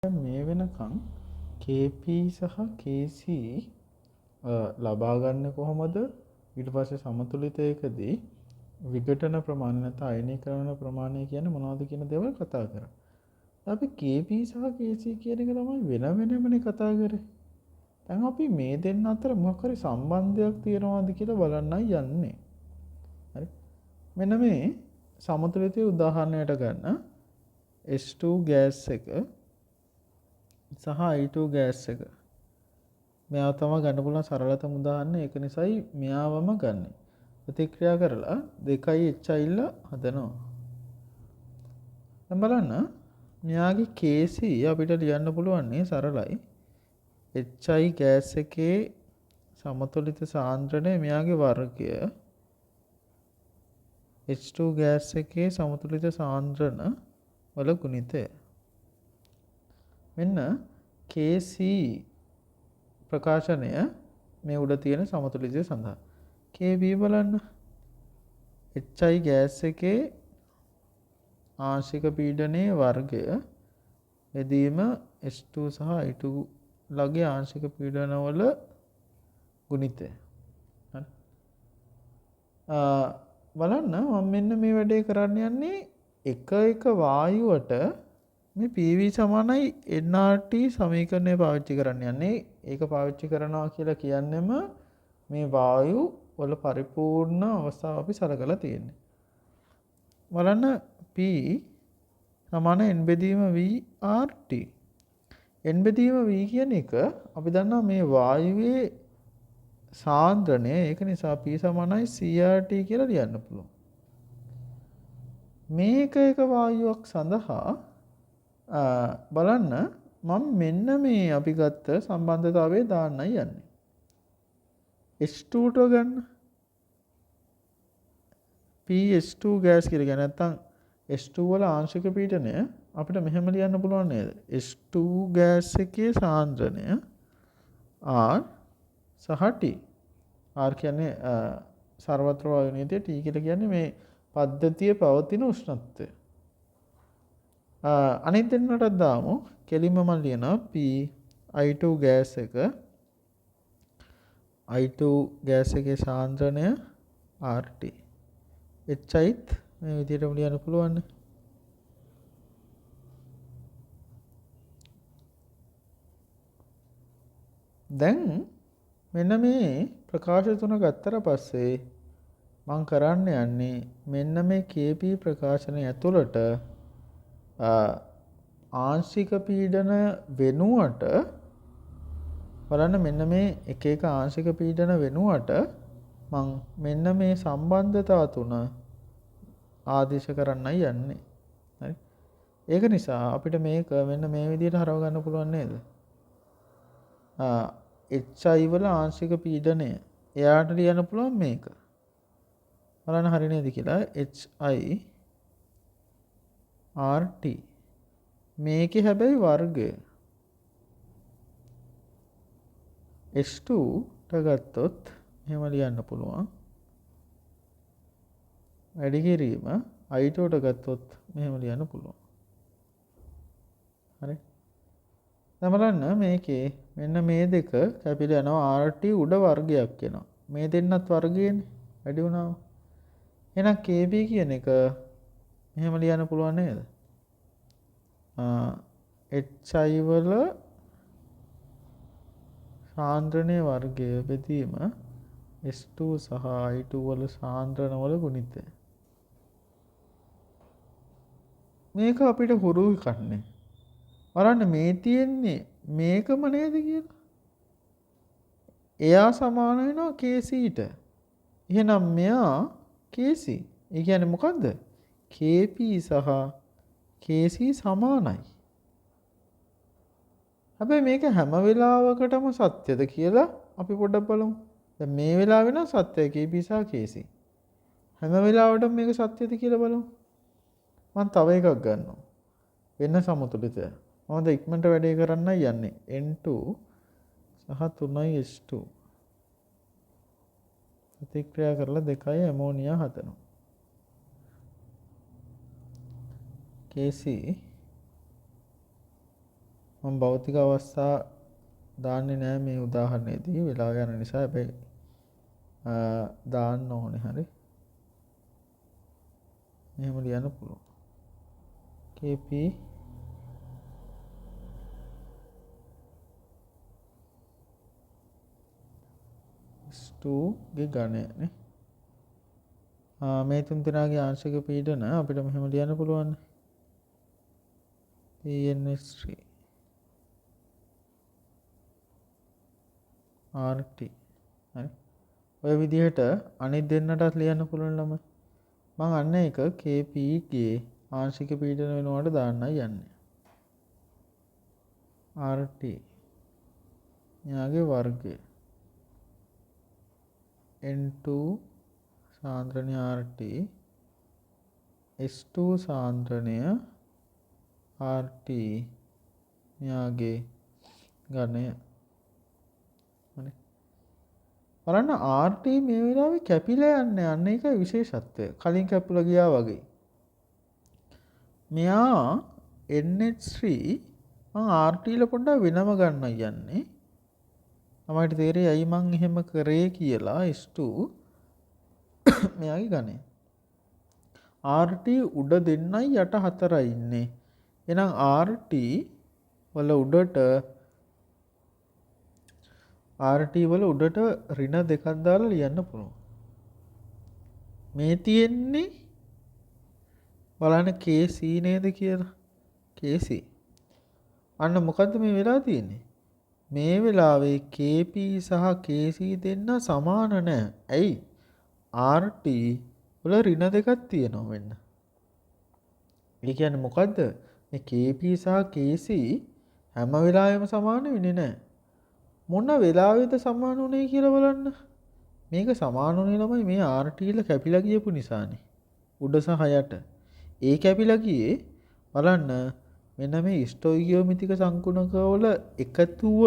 මේ වෙනකන් KP සහ KC ලබා ගන්න කොහොමද? ඊට පස්සේ සමතුලිතයකදී විඝටන ප්‍රමාණය නැත්නම් අයනීකරණ ප්‍රමාණය කියන්නේ මොනවද කියන දේවල් කතා කරා. අපි KP සහ KC කියන එක තමයි වෙන වෙනමනේ කතා කරේ. දැන් අපි මේ දෙන්න අතර මොකක් හරි සම්බන්ධයක් තියෙනවද කියලා බලන්නයි යන්නේ. හරි. මෙන්න මේ සමතුලිතයේ උදාහරණයට ගන්න H2 ගෑස් එක සහ I2 ගෑස් එක. මෙයාව තමයි ගන්න පුළුවන් සරලතම උදාහරණය. ඒක නිසායි මෙයාවම ගන්නෙ. ප්‍රතික්‍රියා කරලා 2H ඉල්ල හදනවා. දැන් බලන්න මෙයාගේ KC අපිට ලියන්න පුළුවන් නේ සරලයි. HI ගෑස් එකේ සමතුලිත සාන්ද්‍රණය මෙයාගේ වර්ගය. H2 ගෑස් එකේ සමතුලිත සාන්ද්‍රණ වල ගුණිතය. මෙන්න KC ප්‍රකාශනය මේ උඩ තියෙන සමතුලිතය සඳහා. KB බලන්න. HI ගෑස් එකේ ආංශික පීඩනයේ වර්ගය බෙදීම H2 සහ I2 ලගේ ආංශික පීඩනවල ගුණිතය. හරි. බලන්න මම මෙන්න මේ වැඩේ කරන්න යන්නේ එක වායුවට මේ PV සමානයි nRT සමීකරණය පාවිච්චි කරන්න යන්නේ. ඒක පාවිච්චි කරනවා කියලා කියන්නෙම මේ වායු වල පරිපූර්ණ අවස්ථාව අපි සලකලා තියෙන්නේ. බලන්න P සමාන n බෙදීම V RT. n බෙදීම V කියන එක අපි දන්නවා මේ වායුවේ සාන්ද්‍රණය. ඒක නිසා P සමානයි CRT කියලා ලියන්න පුළුවන්. මේ එක වායුවක් සඳහා බලන්න මම මෙන්න මේ අපි ගත්ත සම්බන්ධතාවය දාන්නයි යන්නේ. H2ට ගන්න. P_H2 ගෑස් කියලා කියන්නේ නැත්නම් H2 වල ආංශික පීඩනය අපිට මෙහෙම ලියන්න පුළුවන් නේද? H2 ගෑස් එකේ සාන්ද්‍රණය R සහ T. R කියන්නේ සර්වත්‍ර වායු නීතිය, T කියලා කියන්නේ මේ පද්ධතියේ පවතින උෂ්ණත්වය. අනිත් දෙන්නටත් දාමු. කෙලින්ම මම ලියනවා P I2 ගෑස් එක I2 ගෑස් එකේ සාන්ද්‍රණය RT. HIත් මේ විදිහටම ලියන්න පුළුවන්. දැන් මෙන්න මේ ප්‍රකාශ තුන ගත්තට පස්සේ මම කරන්න යන්නේ මෙන්න මේ KP ප්‍රකාශනය ඇතුළට ආංශික පීඩන වෙනුවට බලන්න මෙන්න මේ එක ආංශික පීඩන වෙනුවට මම මෙන්න මේ සම්බන්ධතා තුන ආදේශ කරන්නයි යන්නේ. හරි. ඒක නිසා අපිට මේක මෙන්න මේ විදිහට හරව ගන්න පුළුවන් නේද? HI වල ආංශික පීඩනය එයාට ලියන්න පුළුවන් මේක. බලන්න හරි නේද කියලා. HI RT මේකේ හැබැයි වර්ගය H2ට ගත්තොත් එහෙම ලියන්න පුළුවන්. වැඩි කිරීම I2ට ගත්තොත් මෙහෙම ලියන්න පුළුවන්. හරි. දැන් බලන්න මේකේ මෙන්න මේ දෙක කැපිලා යනවා. RT උඩ වර්ගයක් එනවා. මේ දෙන්නත් වර්ගයනේ වැඩි වුණාම. එහෙනම් KB කියන එක මෙහෙම ලියන්න පුළුවන් නේද? HI වල සාන්ද්‍රණයේ වර්ගය බෙදීම S2 සහ I2 වල සාන්ද්‍රණ වල ගුණිතය. මේක අපිට හුරු කන්නේ. බලන්න මේ තියෙන්නේ මේකම නේද කියලා. එයා සමාන වෙනවා KCට. එහෙනම් මෙයා KC. ඒ කියන්නේ මොකද්ද? KP සහ KC සමානයි. හැබැයි මේක හැම වෙලාවකටම සත්‍යද කියලා අපි පොඩ්ඩක් බලමු. දැන් මේ වෙලාවේ නම් සත්‍යයි KP සහ KC. හැම වෙලාවටම මේක සත්‍යද කියලා බලමු. මම තව එකක් ගන්නවා. වෙන සමතුලිතය. මම ද ඉක්මනට වැඩේ කරන්නයි යන්නේ. N2 සහ 3H2. ප්‍රතික්‍රියා කරලා 2 ඇමෝනියා හදනවා. KC මම භෞතික අවස්ථා දාන්නේ නැහැ මේ උදාහරණයේදී වෙලාව යන නිසා. හැබැයි දාන්න ඕනේ. හරි. එහෙම ලියන්න පුළුවන්. KP S2 ගේ ඝනය නේ. මේ තුන් දෙනාගේ ආංශික පීඩන අපිට මෙහෙම ලියන්න පුළුවන්. PnS3 RT. හරි. ඔය විදිහට අනිත් දෙන්නටත් ලියන්න පුළුවන් ළමයි. මම අන්න එක KP ගේ ආංශික පීඩන වෙනවට දාන්නයි යන්නේ. RT යාගේ වර්ගය N2 සාන්ද්‍රණය RT S2 සාන්ද්‍රණය RT යාගේ ඝනය. හරි. බලන්න RT මේ වෙලාවේ කැපිලා යන්නේ. අන්න ඒකයි විශේෂත්වය. කලින් කැපුලා ගියා වගේ. මෙයා NH3 මම RT ල පොඩ්ඩක් වෙනම ගන්නයි යන්නේ. අපිට තේරෙයි ඇයි මං එහෙම කරේ කියලා. S2 මෙයාගේ ඝනය. RT උඩ දෙන්නයි යට හතරයි ඉන්නේ. එහෙනම් RT වල උඩට ඍණ දෙකක් දාලා ලියන්න පුළුවන්. මේ තියෙන්නේ බලන්න KC නේද කියලා. KC. අන්න මොකද්ද මේ වෙලා තියෙන්නේ? මේ වෙලාවේ KP සහ KC දෙන්න සමාන නැහැ. ඇයි? RT වල ඍණ දෙකක් තියෙනවා වෙන්න. ඒ කියන්නේ මොකද්ද? මේ KP සහ KC හැම වෙලාවෙම සමාන වෙන්නේ නැහැ. මොන වෙලාවෙද සමාන උනේ කියලා බලන්න. මේක සමාන උනේ ළමයි මේ RT ල කැපිලා ගියපු නිසානේ. උඩ සහ යට. ඒ කැපිලා ගියේ බලන්න මෙන්න මේ ස්ටොයිකියෝමිතික සංකුණකවල එකතුව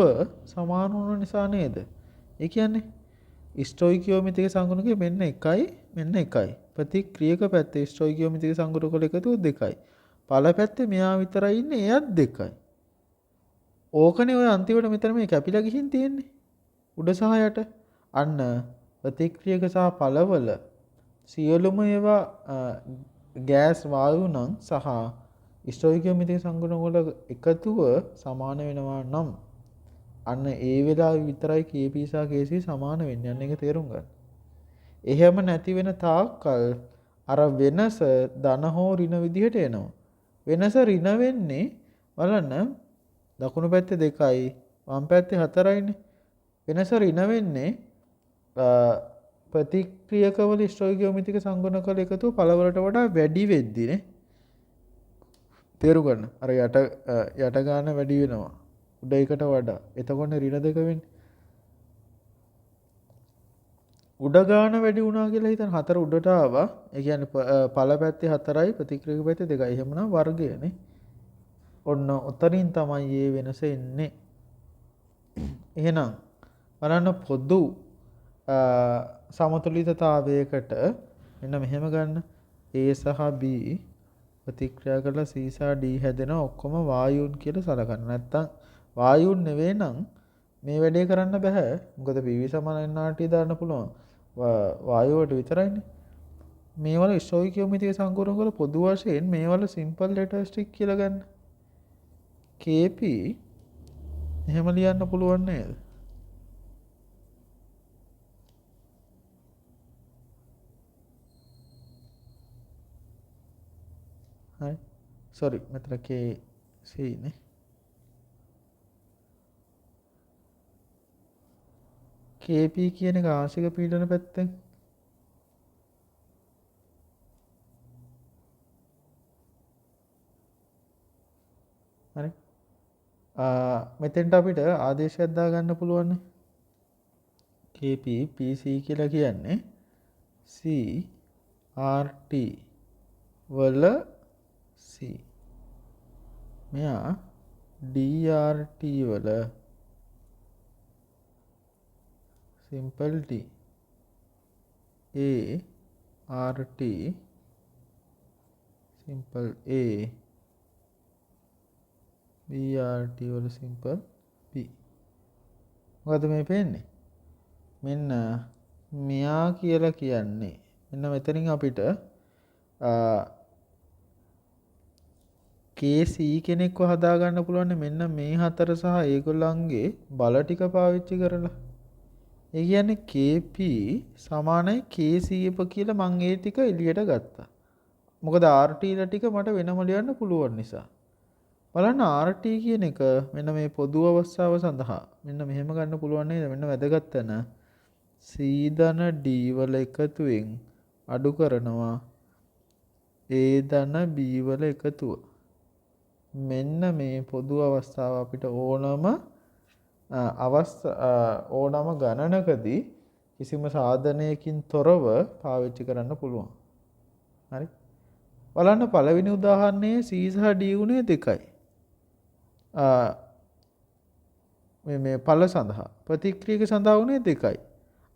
සමාන වුණ නිසා නේද? ඒ කියන්නේ ස්ටොයිකියෝමිතික සංකුණකේ මෙන්න 1යි මෙන්න 1යි. ප්‍රතික්‍රියක පැත්තේ ස්ටොයිකියෝමිතික සංකුණකවල එකතුව 2යි. පළ පැත්තේ මෙයා විතරයි ඉන්නේ එයත් 2යි. ඕකනේ ඔය අන්තිමට මෙතන මේ කැපිලා ගිහින් තියෙන්නේ. උඩ සහ යට. අන්න ප්‍රතික්‍රියක සහ පළවල සියලුම ඒවා ගෑස් වායු නම් සහ ස්ටොයිකියෝමිතික සංකුණ වල එකතුව සමාන වෙනවා නම් අන්න ඒ වෙලාවේ විතරයි KP සහ KC සමාන වෙන්නේ. අන්න ඒක තේරුම් ගන්න. එහෙම නැති වෙන තාක්කල් අර වෙනස ධන හෝ ඍණ විදිහට එනවා. වෙනස ඍණ වෙන්නේ බලන්න දකුණු පැත්තේ 2යි වම් පැත්තේ 4යිනේ. වෙනස ඍණ වෙන්නේ ප්‍රතික්‍රියකවල ස්ටොයිකියෝමිතික සංගුණකවල එකතුව පළවලට වඩා වැඩි වෙද්දිනේ. තේරු ගන්න. අර යට ගාන වැඩි වෙනවා. උඩ එකට වඩා. එතකොට ඍණ දෙක වෙන්නේ. උඩ ගාන වැඩි වුණා කියලා හිතන 4 උඩට ආවා. ඒ කියන්නේ පළ පැත්තේ 4යි ප්‍රතික්‍රියක පැත්තේ 2යි. එහෙමනම් වර්ගයනේ. ඔන්න උතරින් තමයි මේ වෙනස එන්නේ. එහෙනම් බලන්න පොදු සමතුලිතතාවයකට මෙන්න මෙහෙම ගන්න. A සහ B ප්‍රතික්‍රියා කරලා C සහ D හැදෙන ඔක්කොම වායුන් කියලා සලකන්න. නැත්තම් වායුන් නෙවෙයි නම් මේ වැඩේ කරන්න බෑ. මොකද PV සමාන NRT දාන්න පුළුවන්. වායුවට විතරයිනේ. මේවල ස්ටොයිකියෝමිතික සංකෝණක වල පොදු වශයෙන් මේවල සිම්පල් ලෙටර්ස්ටික් කියලා ගන්න. KP එහෙම ලියන්න පුළුවන් නේද? හරි. sorry මෙතන KC නේ. KP කියන එක ආංශික පීඩන පැත්තෙන් හරි. මෙතෙන්ට අපිට ආදේශයක් දාගන්න පුළුවන්. KP PC කියලා කියන්නේ C RT වල C. මෙයා DRT වල simple T. ART simple A BRT වල සිම්පල් P. මොකද මේ පේන්නේ? මෙන්න මෙයා කියලා කියන්නේ මෙන්න මෙතනින් අපිට KC කෙනෙක්ව හදාගන්න පුළුවන් මෙන්න මේ හතර සහ ඒගොල්ලන්ගේ බල ටික පාවිච්චි කරලා. ඒ කියන්නේ KP සමානයි KCF කියලා මම ඒ ටික එළියට ගත්තා. මොකද RT ලා ටික මට වෙනම ලියන්න පුළුවන් නිසා. බලන්න RT කියන එක මෙන්න මේ පොදු අවස්ථාව සඳහා මෙන්න මෙහෙම ගන්න පුළුවන් නේද? මෙන්න වැදගත් තැන C ධන D වල එකතුවෙන් අඩු කරනවා A ධන B වල එකතුව. මෙන්න මේ පොදු අවස්ථාව අපිට ඕනම ඕනම ගණනකදී කිසිම සාධනයකින් තොරව පාවිච්චි කරන්න පුළුවන්. හරි. බලන්න පළවෙනි උදාහරණයේ C සහ D උනේ 2යි. මේ ඵල සඳහා ප්‍රතික්‍රියක සඳහා උනේ 2යි.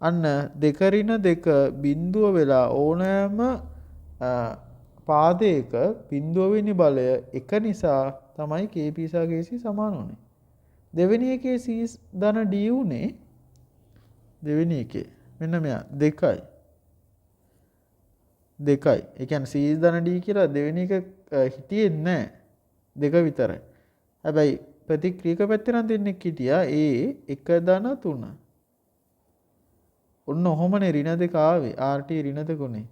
අන්න 2 ඍණ 2 බිඳුව වෙලා ඕනෑම පාදයක බිඳුව වෙනි බලය 1 නිසා තමයි KP සහ KC සමාන වුනේ. දෙවෙනි එකේ C ධන D උනේ දෙවෙනි එකේ මෙන්න මෙයා 2යි. 2යි. ඒ කියන්නේ C ධන D කියලා දෙවෙනි එක හිටියේ නැහැ. 2 විතරයි. හැබැයි ප්‍රතික්‍රියක පැත්තේ නම් දෙන්නෙක් හිටියා A 1 ධන 3. ඔන්න ඔහොමනේ ඍණ 2 ආවේ. RT ඍණ 2 උනේ.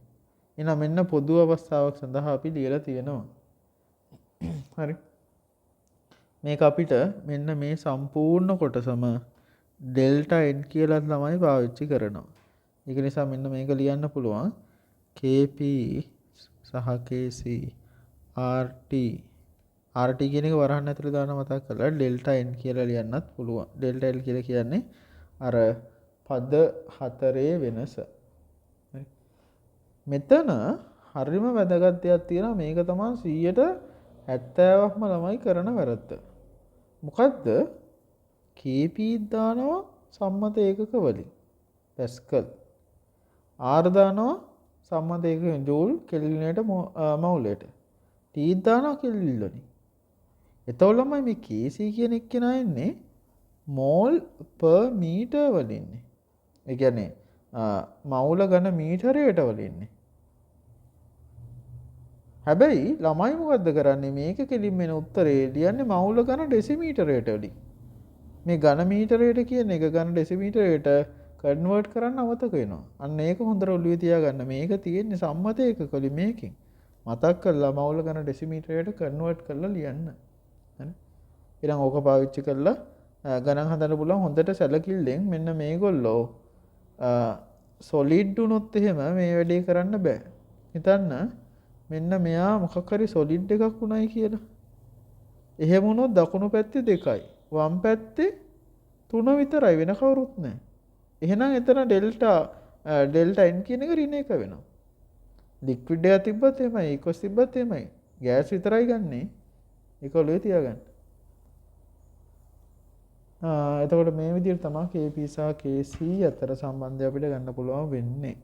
එහෙනම් මෙන්න පොදු අවස්ථාවක් සඳහා අපි ලියලා තියෙනවා. හරි. මේක අපිට මෙන්න මේ සම්පූර්ණ කොටසම ඩෙල්ටා n කියලා තමයි පාවිච්චි කරනවා. ඒක නිසා මෙන්න මේක ලියන්න පුළුවන් KP සහ KC RT කියන එක වරහන් ඇතුලේ දාන මතක් කරලා ඩෙල්ටා n කියලා ලියන්නත් පුළුවන්. ඩෙල්ටා l කියලා කියන්නේ අර පද හතරේ වෙනස. හරි. මෙතන හරිම වැදගත් දෙයක් තියෙනවා. මේක තමයි 70%ක්ම ළමයි කරන වැරද්ද. මොකද්ද? KP දානවා සම්මත ඒකක වලින්. පැස්කල්. R දානවා සම්මත ඒකක ජූල් කෙල්විනට මවුලට. T දානවා කෙල්විල් වලින්. එතකොට ළමයි මේ KC කියන එක්කෙනා එන්නේ මෝල් per meter වලින් ඉන්නේ. ඒ කියන්නේ මවුල ඝන මීටරයට වලින් ඉන්නේ. හැබැයි ළමයි මොකද්ද කරන්නේ? මේක කෙලින්ම එන උත්තරේ ලියන්නේ මවුල ඝන ඩෙසිමීටරයට වලින්. මේ ඝන මීටරයට කියන එක ඝන ඩෙසිමීටරයට කන්වර්ට් කරන්න අමතක වෙනවා. අන්න ඒක හොඳට ඔළුවේ තියාගන්න. මේක තියෙන්නේ සම්මත ඒකක වලින් මේකෙන්. මතක් කරලා මවුල ඝන ඩෙසිමීටරයට කන්වර්ට් කරලා ලියන්න. හරි. ඊළඟ ඕක පාවිච්චි කරලා ගණන් හදන්න පුළුවන්. හොඳට සැලකිල්ලෙන් මෙන්න මේගොල්ලෝ සොලිඩ් වුණොත් එහෙම මේ වැඩේ කරන්න බෑ. හිතන්න මෙන්න මෙයා මොකක් හරි සොලිඩ් එකක් උණයි කියලා. එහෙම වුණොත් දකුණු පැත්තේ 2යි. වම් පැත්තේ 3 විතරයි වෙන කවුරුත් නැහැ. එහෙනම් එතන ඩෙල්ටා n කියන එක ඍණ 1 වෙනවා. ලික්විඩ් එක තිබ්බත් එහෙමයි, ඉක්වස් තිබ්බත් එහෙමයි. ගෑස් විතරයි ගන්නෙ. ඒක ඔළුවේ තියාගන්න. එතකොට මේ විදිහට තමයි KP සහ KC අතර සම්බන්ධය අපිට ගන්න පුළුවන් වෙන්නේ.